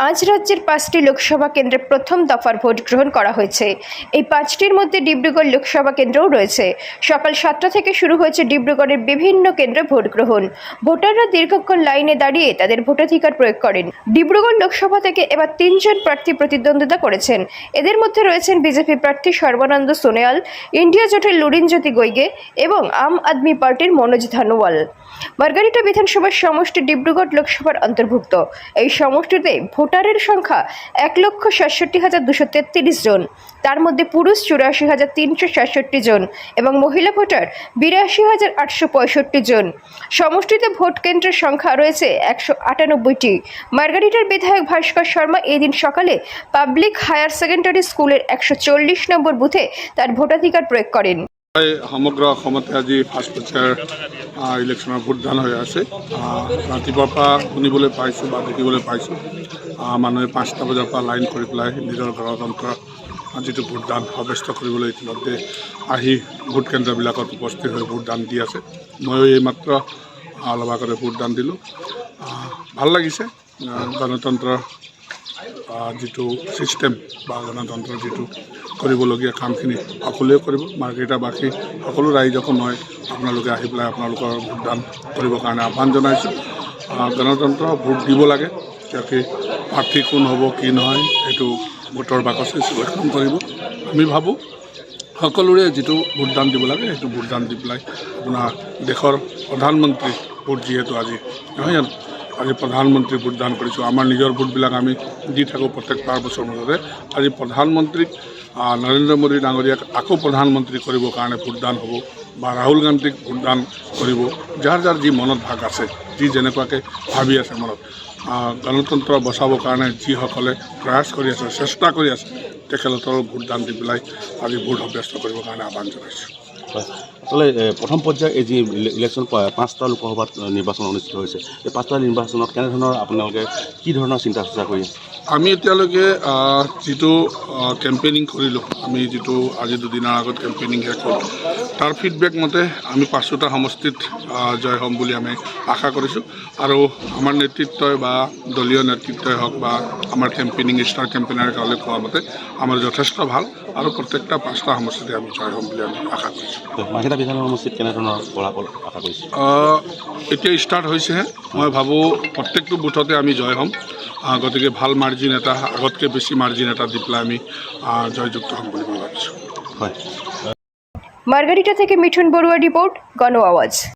আজ রাজ্যের 5টি লোকসভা কেন্দ্রে প্রথম দফার ভোট গ্রহণ করা হয়েছে। এই 5টির মধ্যে ডিব্রুগড় লোকসভা কেন্দ্রও রয়েছে। সকাল 7টা থেকে শুরু হয়েছে ডিব্রুগড়ের বিভিন্ন কেন্দ্রে ভোট গ্রহণ। ভোটাররা দীর্ঘক্ষণ লাইনে দাঁড়িয়ে তাদের ভোটাধিকার প্রয়োগ করেন। ডিব্রুগড় লোকসভা থেকে এবার 3 জন প্রার্থী প্রতিদ্বন্দ্বিতা করেছেন। এদের মধ্যে রয়েছেন বিজেপি প্রার্থী সর্বানন্দ সোনোয়াল, ইন্ডিয়া জোটের লুরিনজ্যোতি গৈগে এবং আম আদমি পার্টির মনোজ ধানোয়াল। মার্গারিটা বিধানসভার সমষ্টি ডিব্রুগড় লোকসভার অন্তর্ভুক্ত। এই সমষ্টিতে ভোটারের সংখ্যা 1,67,233 জন। তার মধ্যে পুরুষ 84,367 জন এবং মহিলা ভোটার 82,865 জন। সমষ্টিতে ভোট কেন্দ্রের সংখ্যা রয়েছে 198টি। মার্গারিটার বিধায়ক ভাস্কর শর্মা এদিন সকালে পাবলিক হায়ার সেকেন্ডারি স্কুলের 140 নম্বর বুথে তার ভোটাধিকার প্রয়োগ করেন। সমগ্ৰ অসমতে আজি ফাৰ্ষ্ট পৰ্যায়ৰ ইলেকশ্যনৰ ভোটদান হৈ আছে। ৰাতিপুৱাৰ পৰা শুনিবলৈ পাইছোঁ বা দেখিবলৈ পাইছোঁ মানুহে 5টা বজাৰ পৰা লাইন কৰি পেলাই নিজৰ গণতন্ত্ৰ যিটো ভোটদান সাব্যস্ত কৰিবলৈ ইতিমধ্যে আহি ভোট কেন্দ্ৰবিলাকত উপস্থিত হৈ ভোটদান দি আছে। ময়ো এইমাত্ৰ অলপ আগতে ভোটদান দিলোঁ। ভাল লাগিছে। গণতন্ত্ৰৰ যিটো ছিষ্টেম বা গণতন্ত্ৰৰ যিটো কৰিবলগীয়া কামখিনি সকলোৱে কৰিব। মাৰ্গাৰিটাবাসী সকলো ৰাইজকো মই আপোনালোকে আহি পেলাই আপোনালোকৰ ভোটদান কৰিবৰ কাৰণে আহ্বান জনাইছোঁ। গণতন্ত্ৰ ভোট দিব লাগে। যাতে প্ৰাৰ্থী কোন হ'ব কি নহয় সেইটো ভোটৰ বাকচে চিলেকশ্যন কৰিব। আমি ভাবোঁ সকলোৰে যিটো ভোটদান দিব লাগে সেইটো ভোটদান দি পেলাই আপোনাৰ দেশৰ প্ৰধানমন্ত্ৰী ভোট যিহেতু আজি নহয় জানো, আজি প্ৰধানমন্ত্ৰী ভোটদান কৰিছোঁ। আমাৰ নিজৰ ভোটবিলাক আমি দি থাকোঁ প্ৰত্যেক 5 বছৰ মূৰতে। আজি প্ৰধানমন্ত্ৰীক নৰেন্দ্ৰ মোদী ডাঙৰীয়াক আকৌ প্ৰধানমন্ত্ৰী কৰিবৰ কাৰণে ভোটদান হ'ব বা ৰাহুল গান্ধীক ভোটদান কৰিব। যাৰ যাৰ যি মনত ভাগ আছে, যি যেনেকুৱাকৈ ভাবি আছে মনত, গণতন্ত্ৰ বচাবৰ কাৰণে যিসকলে প্ৰয়াস কৰি আছে, চেষ্টা কৰি আছে, তেখেতৰ ভোটদান দি পেলাই আজি ভোট সাব্যস্ত কৰিবৰ কাৰণে আহ্বান জনাইছোঁ। আচলতে প্ৰথম পৰ্যায়ৰ এই যি ইলেকশ্যন 5টা লোকসভাত নিৰ্বাচন অনুষ্ঠিত হৈছে, এই 5টা নিৰ্বাচনত কেনেধৰণৰ আপোনালোকে কি ধৰণৰ চিন্তা চৰ্চা কৰি আছে? আমি এতিয়ালৈকে যিটো কেম্পেইনিং কৰিলোঁ, আমি যিটো আজি দুদিনৰ আগত কেম্পেইনিং শেষ হ'ল, তাৰ ফিডবেক মতে আমি 5টা সমষ্টিত জয় হ'ম বুলি আমি আশা কৰিছোঁ। আৰু আমাৰ নেতৃত্বই বা দলীয় নেতৃত্বই হওক বা আমাৰ কেম্পেইনিং ষ্টাৰ কেম্পেইনাৰ গাঁৱলৈ কোৱা মতে আমাৰ যথেষ্ট ভাল আৰু প্ৰত্যেকটা 5টা সমষ্টিতে আমি জয় হ'ম বুলি আমি আশা কৰিছোঁ। মাৰ্গাৰিটা বিধানসভা সমষ্টিত কেনেধৰণৰ ফলাফল আশা কৰিছোঁ? এতিয়া ষ্টাৰ্ট হৈছেহে। মই ভাবোঁ প্ৰত্যেকটো বুথতে আমি জয় হ'ম। গতিকে ভাল মাৰ্জিন এটা, আগতকৈ বেছি মাৰ্জিন এটা দি পেলাই আমি জয়যুক্ত হ'ম বুলি মই ভাবিছোঁ। হয়। মার্গারিটা থেকে মিঠুন বড়ুয়া রিপোর্ট, গণ আওয়াজ।